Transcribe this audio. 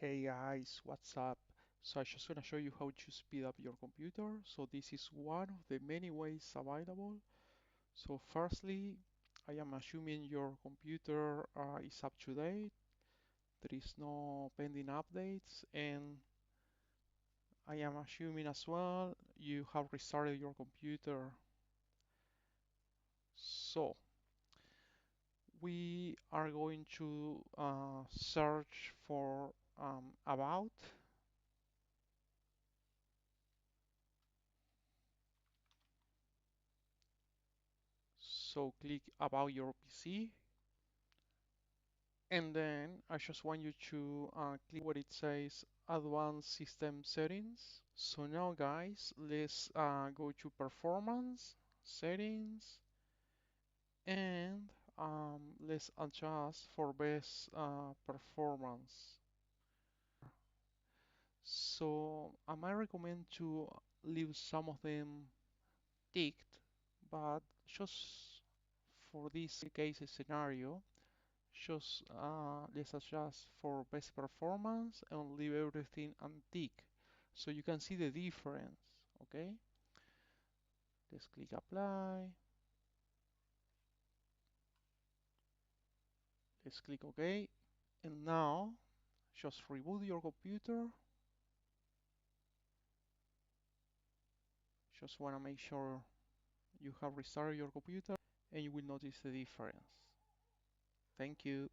Hey guys, what's up? So I'm just gonna show you how to speed up your computer. So this is one of the many ways available. So firstly, I am assuming your computer is up to date. There is no pending updates, and I am assuming as well you have restarted your computer. So we are going to search for about. So click about your PC, and then I just want you to click where it says Advanced System Settings. So now guys, let's go to Performance, Settings, and let's adjust for best performance. So I might recommend to leave some of them ticked, but just for this case scenario, just let's adjust for best performance and leave everything untick so you can see the difference. Okay, let's click apply, let's click OK, and now just reboot your computer. Just want to make sure you have restarted your computer and you will notice the difference. Thank you.